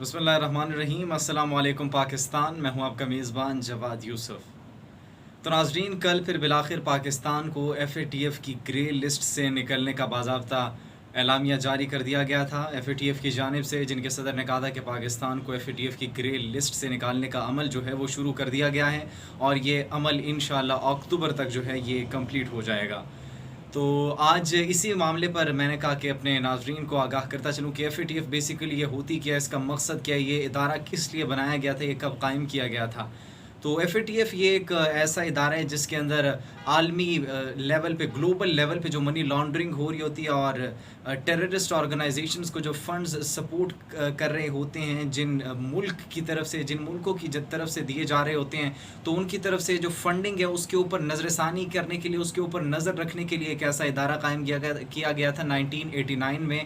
بسم اللہ الرحمن الرحیم۔ السلام علیکم پاکستان، میں ہوں آپ کا میزبان جواد یوسف۔ تو ناظرین، کل پھر بالآخر پاکستان کو ایف اے ٹی ایف کی گرے لسٹ سے نکلنے کا باضابطہ اعلامیہ جاری کر دیا گیا تھا ایف اے ٹی ایف کی جانب سے، جن کے صدر نے کہا تھا کہ پاکستان کو ایف اے ٹی ایف کی گرے لسٹ سے نکالنے کا عمل جو ہے وہ شروع کر دیا گیا ہے، اور یہ عمل انشاءاللہ اکتوبر تک جو ہے یہ کمپلیٹ ہو جائے گا۔ تو آج اسی معاملے پر میں نے کہا کہ اپنے ناظرین کو آگاہ کرتا چلوں کہ F A T F basically یہ ہوتی کیا ہے، اس کا مقصد کیا ہے، یہ ادارہ کس لیے بنایا گیا تھا، یہ کب قائم کیا گیا تھا۔ تو ایف اے ٹی ایف یہ ایک ایسا ادارہ ہے جس کے اندر عالمی لیول پہ، گلوبل لیول پہ جو منی لانڈرنگ ہو رہی ہوتی ہے اور ٹیررسٹ آرگنائزیشنز کو جو فنڈز سپورٹ کر رہے ہوتے ہیں، جن ملک کی طرف سے، جن ملکوں کی طرف سے دیے جا رہے ہوتے ہیں، تو ان کی طرف سے جو فنڈنگ ہے اس کے اوپر نظر ثانی کرنے کے لیے، اس کے اوپر نظر رکھنے کے لیے ایک ایسا ادارہ قائم کیا گیا تھا 1989 میں۔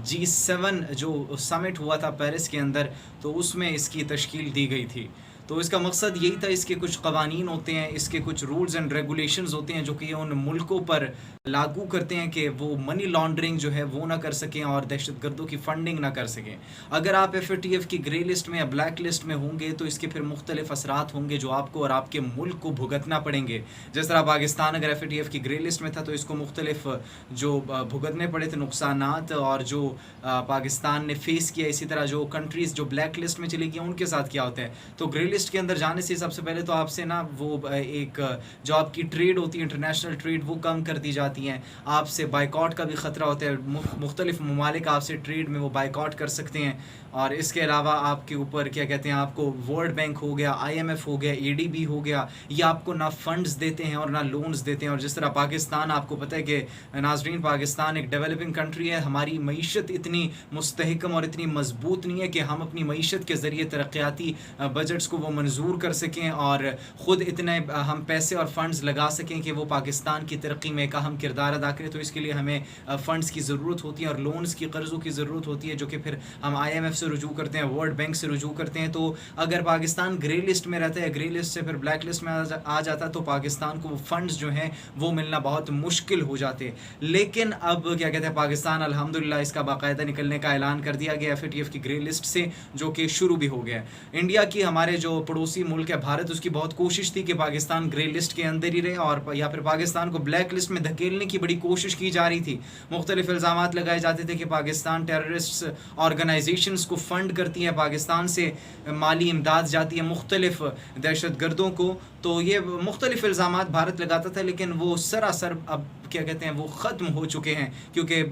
G7 جو سمٹ ہوا تھا پیرس کے اندر، تو اس میں اس کی تشکیل دی گئی تھی۔ تو اس کا مقصد یہی تھا، اس کے کچھ قوانین ہوتے ہیں، اس کے کچھ رولز اینڈ ریگولیشنز ہوتے ہیں جو کہ ان ملکوں پر لاگو کرتے ہیں کہ وہ منی لانڈرنگ جو ہے وہ نہ کر سکیں اور دہشت گردوں کی فنڈنگ نہ کر سکیں۔ اگر آپ ایف اے ٹی ایف کی گرے لسٹ میں یا بلیک لسٹ میں ہوں گے تو اس کے پھر مختلف اثرات ہوں گے جو آپ کو اور آپ کے ملک کو بھگتنا پڑیں گے۔ جس طرح پاکستان اگر ایف اے ٹی ایف کی گرے لسٹ میں تھا تو اس کو مختلف جو بھگتنے پڑے تھے نقصانات، اور جو پاکستان نے فیس کیا، اسی طرح جو کنٹریز جو بلیک لسٹ میں چلی گئی ان کے ساتھ کیا ہوتا ہے۔ تو گرے لسٹ کے اندر جانے سے سب سے پہلے تو آپ سے نا وہ ایک جو آپ کی ٹریڈ ہوتی ہے، انٹرنیشنل ٹریڈ، وہ کم کر دی جاتی ہیں۔ آپ سے بائیکاٹ کا بھی خطرہ ہوتا ہے، مختلف ممالک آپ سے ٹریڈ میں وہ بائیکاٹ کر سکتے ہیں۔ اور اس کے علاوہ آپ کے اوپر کیا کہتے ہیں، آپ کو ورلڈ بینک ہو گیا، آئی ایم ایف ہو گیا، اے ڈی بی ہو گیا، یہ آپ کو نہ فنڈز دیتے ہیں اور نہ لونز دیتے ہیں۔ اور جس طرح پاکستان، آپ کو پتہ ہے کہ ناظرین، پاکستان ایک ڈیولپنگ کنٹری ہے، ہماری معیشت اتنی مستحکم اور اتنی مضبوط نہیں ہے کہ ہم اپنی معیشت کے ذریعے ترقیاتی بجٹس کو وہ منظور کر سکیں اور خود اتنے ہم پیسے اور فنڈز لگا سکیں کہ وہ پاکستان کی ترقی میں ایک اہم کردار ادا کرے۔ تو اس کے لیے ہمیں فنڈز کی ضرورت ہوتی ہے اور لونز کی، قرضوں کی ضرورت ہوتی ہے، جو کہ پھر ہم آئی ایم ایف سے رجوع کرتے ہیں، ورلڈ بینک سے رجوع کرتے ہیں۔ تو اگر پاکستان گرے لسٹ میں رہتا ہے، گرے لسٹ سے پھر بلیک لسٹ میں آ جاتا تو پاکستان کو وہ فنڈز جو ہیں وہ ملنا بہت مشکل ہو جاتے۔ لیکن اب کیا کہتے ہیں، پاکستان الحمدللہ اس کا باقاعدہ نکلنے کا اعلان کر دیا گیا ایف اے ٹی ایف کی گرے لسٹ سے، جو کہ شروع بھی ہو گیا ہے۔ انڈیا کی، ہمارے جو پڑوسی ملک ہے بھارت، اس کی بہت کوشش تھی کہ پاکستان گرے لسٹ کے اندر ہی رہے، اور یا پھر پاکستان کو بلیک لسٹ میں دھکیلنے کی بڑی کوشش کی جا رہی تھی۔ مختلف الزامات لگائے جاتے تھے کہ پاکستان ٹیررسٹ آرگنائزیشنز کو فنڈ کرتی ہیں، پاکستان سے مالی امداد جاتی ہے مختلف دہشت گردوں کو۔ تو یہ مختلف الزامات بھارت لگاتا تھا، لیکن وہ سراسر اب کیا کہتے ہیں وہ ختم ہو چکے ہیں، کیونکہ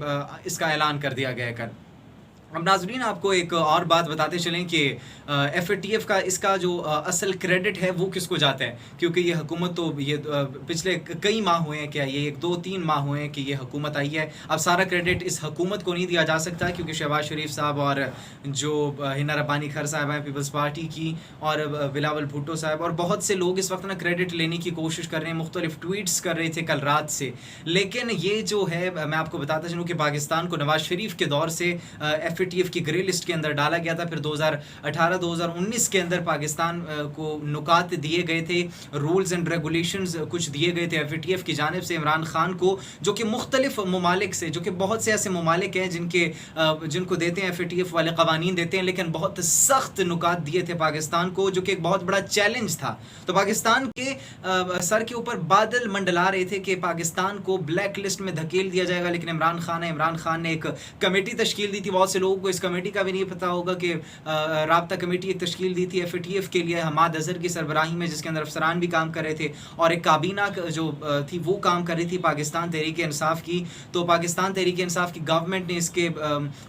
اس کا اعلان کر دیا گیا ہے کل۔ اب ناظرین، آپ کو ایک اور بات بتاتے چلیں کہ ایف اے ٹی ایف کا، اس کا جو اصل کریڈٹ ہے وہ کس کو جاتا ہے، کیونکہ یہ حکومت تو یہ پچھلے کئی ماہ ہوئے ہیں، کیا یہ 2-3 ماہ ہوئے ہیں کہ یہ حکومت آئی ہے۔ اب سارا کریڈٹ اس حکومت کو نہیں دیا جا سکتا، کیونکہ شہباز شریف صاحب اور جو ہنا ربانی کھر صاحب ہیں پیپلز پارٹی کی، اور بلاول بھٹو صاحب اور بہت سے لوگ اس وقت نا کریڈٹ لینے کی کوشش کر رہے ہیں، مختلف ٹویٹس کر رہے تھے کل رات سے۔ لیکن یہ جو ہے، میں آپ کو بتاتا چلوں کہ پاکستان کو نواز شریف کے دور سے ایف اے ٹی ایف کی گرے لسٹ کے اندر ڈالا گیا تھا، پھر 2018-2019 کے اندر پاکستان کو نکات دیے گئے تھے، رولز اینڈ ریگولیشنز کچھ دیے گئے تھے ایف اے ٹی ایف کی جانب سے عمران خان کو، جو کہ مختلف ممالک سے، جو کہ بہت سے ایسے ممالک ہیں جن کو دیتے ہیں ایف اے ٹی ایف والے قوانین دیتے ہیں، لیکن بہت سخت نکات دیے تھے پاکستان کو، جو کہ ایک بہت بڑا چیلنج تھا۔ تو پاکستان کے سر کے اوپر بادل منڈلا رہے تھے کہ پاکستان کو بلیک لسٹ میں دھکیل دیا جائے گا، لیکن عمران خان نے ایک کمیٹی تشکیل دی تھی۔ بہت سے لوگوں کو اس کمیٹی کا بھی نہیں پتا ہوگا کہ رابطہ کمیٹی ایک تشکیل دی تھی ایف اے ٹی ایف کے لیے حماد اظہر کی سربراہی میں، جس کے اندر افسران بھی کام کر رہے تھے، اور ایک کابینہ جو تھی وہ کام کر رہی تھی پاکستان تحریک انصاف کی۔ تو پاکستان تحریک انصاف کی گورنمنٹ نے اس کے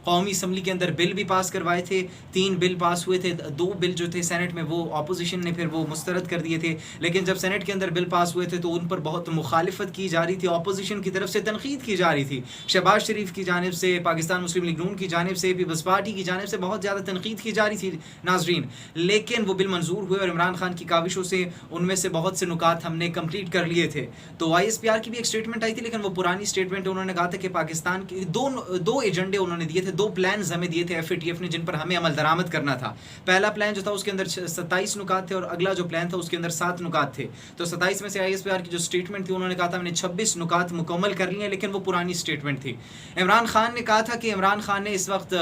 قومی اسمبلی کے اندر بل بھی پاس کروائے تھے، 3 بل پاس ہوئے تھے، 2 بل جو تھے سینٹ میں وہ اپوزیشن نے پھر وہ مسترد کر دیے تھے۔ لیکن جب سینٹ کے اندر بل پاس ہوئے تھے تو ان پر بہت مخالفت کی جا رہی تھی، اپوزیشن کی طرف سے تنقید کی جا رہی تھی، شہباز شریف کی جانب سے، پاکستان مسلم لیگ نون کی جانب سے، پیپلز پارٹی کی جانب سے بہت زیادہ تنقید کی جا رہی تھی ناظرین۔ لیکن وہ بل منظور ہوئے اور عمران خان کی کاوشوں سے ان میں سے بہت سے نکات ہم نے کمپلیٹ کر لیے تھے۔ تو آئی ایس پی آر کی بھی ایک سٹیٹمنٹ آئی تھی، لیکن وہ پرانی سٹیٹمنٹ، انہوں نے کہا تھا کہ پاکستان کے دو ایجنڈے انہوں نے دیے تھے، 2 پلانز ہمیں دیے تھے ایف اے ٹی ایف نے، جن پر ہمیں عمل درآمد کرنا تھا۔ پہلا پلان جو تھا اس کے اندر 27 نکات تھے، اور اگلا جو پلان تھا اس کے اندر 7 نکات تھے۔ تو 27 میں سے آئی ایس پی آر کی جو سٹیٹمنٹ تھی، انہوں نے کہا تھا ہم نے 26 نکات مکمل کر لی ہیں، لیکن وہ پرانی سٹیٹمنٹ تھی۔ عمران خان نے کہا تھا کہ عمران خان نے اس وقت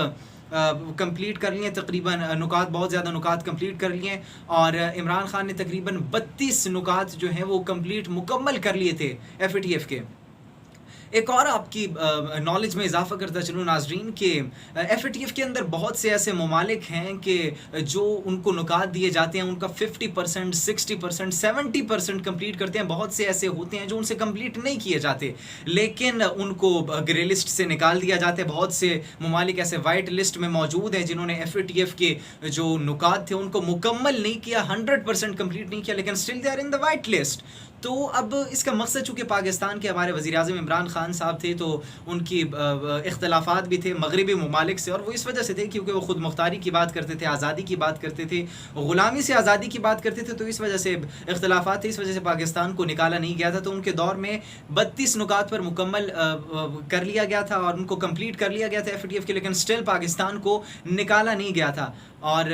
کمپلیٹ کر لیے تقریباً نکات، بہت زیادہ نکات کمپلیٹ کر لیے، اور عمران خان نے تقریباً 32 نکات جو ہیں وہ کمپلیٹ مکمل کر لیے تھے ایف اے ٹی ایف کے۔ ایک اور آپ کی نالج میں اضافہ کرتا چلوں ناظرین کہ ایف اے ٹی ایف کے اندر بہت سے ایسے ممالک ہیں کہ جو ان کو نکات دیے جاتے ہیں ان کا 50%، 60%، 70% کمپلیٹ کرتے ہیں۔ بہت سے ایسے ہوتے ہیں جو ان سے کمپلیٹ نہیں کیے جاتے لیکن ان کو گرے لسٹ سے نکال دیا جاتا ہے۔ بہت سے ممالک ایسے وائٹ لسٹ میں موجود ہیں جنہوں نے ایف اے ٹی ایف کے جو نکات تھے ان کو مکمل نہیں کیا، 100% کمپلیٹ نہیں کیا، لیکن still they are in the white list. تو اب اس کا مقصد چونکہ پاکستان کے ہمارے وزیر اعظم عمران خان صاحب تھے تو ان کی اختلافات بھی تھے مغربی ممالک سے، اور وہ اس وجہ سے تھے کیونکہ وہ خود مختاری کی بات کرتے تھے، آزادی کی بات کرتے تھے، غلامی سے آزادی کی بات کرتے تھے، تو اس وجہ سے اختلافات تھے، اس وجہ سے پاکستان کو نکالا نہیں گیا تھا۔ تو ان کے دور میں 32 نکات پر مکمل کر لیا گیا تھا اور ان کو کمپلیٹ کر لیا گیا تھا ایف اے ٹی ایف کے، لیکن اسٹل پاکستان کو نکالا نہیں گیا تھا۔ اور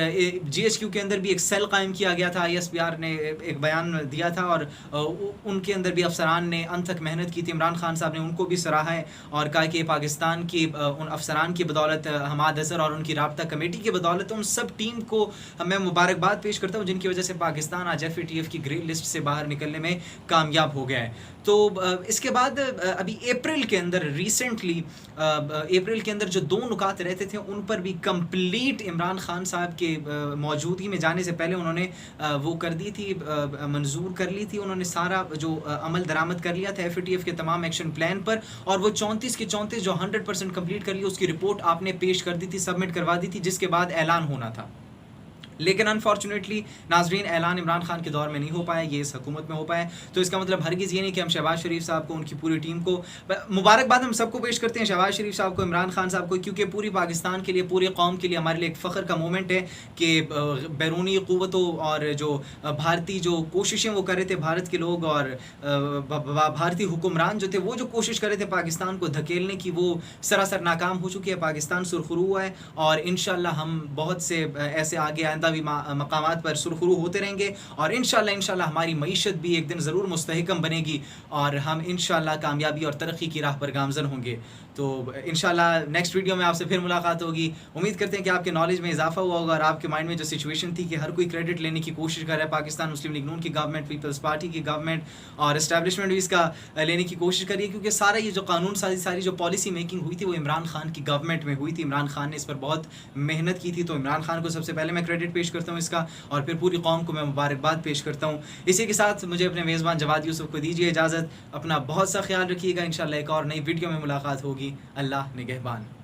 جی ایچ کیو کے اندر بھی ایک سیل قائم کیا گیا تھا، آئی ایس پی آر نے ایک بیان دیا تھا اور ان کے اندر بھی افسران نے انتھک محنت کی تھی۔ عمران خان صاحب نے ان کو بھی سراہا ہے اور کہا کہ پاکستان کی ان افسران کی بدولت، حماد اظہر اور ان کی رابطہ کمیٹی کی بدولت، ان سب ٹیم کو میں مبارکباد پیش کرتا ہوں جن کی وجہ سے پاکستان آج ایف اے ٹی ایف کی گرے لسٹ سے باہر نکلنے میں کامیاب ہو گیا ہے۔ تو اس کے بعد ابھی اپریل کے اندر ریسنٹلی اپریل کے اندر جو 2 نکات رہتے تھے ان پر بھی کمپلیٹ عمران خان صاحب کے موجودگی میں جانے سے پہلے انہوں نے وہ کر دی تھی، منظور کر لی تھی، انہوں نے سارا جو عمل درآمد کر لیا تھا ایف اے ٹی ایف کے تمام ایکشن پلان پر، اور وہ 34 کے 34 جو 100% کمپلیٹ کر لی، اس کی رپورٹ آپ نے پیش کر دی تھی، سبمٹ کروا دی تھی، جس کے بعد اعلان ہونا تھا۔ لیکن انفارچونیٹلی ناظرین اعلان عمران خان کے دور میں نہیں ہو پایا، یہ اس حکومت میں ہو پایا۔ تو اس کا مطلب ہرگز یہ نہیں کہ ہم شہباز شریف صاحب کو، ان کی پوری ٹیم کو مبارکباد ہم سب کو پیش کرتے ہیں، شہباز شریف صاحب کو، عمران خان صاحب کو، کیونکہ پوری پاکستان کے لیے، پوری قوم کے لیے ہمارے لیے ایک فخر کا مومنٹ ہے کہ بیرونی قوتوں اور جو بھارتی جو کوششیں وہ کر رہے تھے، بھارت کے لوگ اور بھارتی حکمران جو تھے وہ جو کوشش کر رہے تھے پاکستان کو دھکیلنے کی، وہ سراسر ناکام ہو چکی ہے۔ پاکستان سرخرو ہوا ہے اور انشاءاللہ ہم بہت سے ایسے آگے آئندہ بھی مقامات پر سرخرو ہوتے رہیں گے، اور انشاءاللہ ہماری معیشت بھی ایک دن ضرور مستحکم بنے گی اور ہم انشاءاللہ کامیابی اور ترقی کی راہ پر گامزن ہوں گے۔ تو انشاءاللہ نیکسٹ ویڈیو میں آپ سے پھر ملاقات ہوگی۔ امید کرتے ہیں کہ آپ کے نالج میں اضافہ ہوا ہوگا اور آپ کے مائنڈ میں جو سچویشن تھی کہ ہر کوئی کریڈٹ لینے کی کوشش کر رہا ہے، پاکستان مسلم لیگ نون کی گورنمنٹ، پیپلز پارٹی کی گورنمنٹ اور اسٹیبلشمنٹ بھی اس کا لینے کی کوشش کر رہی ہے، کیونکہ سارا یہ جو قانون سازی، ساری جو پالیسی میکنگ ہوئی تھی وہ عمران خان کی گورنمنٹ میں ہوئی تھی۔ عمران خان نے اس پر بہت محنت کی تھی، تو عمران خان کو سب سے پہلے میں کریڈٹ پیش کرتا ہوں اس کا، اور پھر پوری قوم کو میں مبارکباد پیش کرتا ہوں۔ اسی کے ساتھ مجھے اپنے میزبان جواد یوسف کو دیجیے اجازت، اپنا بہت سا خیال رکھیے گا، انشاءاللہ ایک اور نئی ویڈیو میں ملاقات ہوگی۔ اللہ نگہبان۔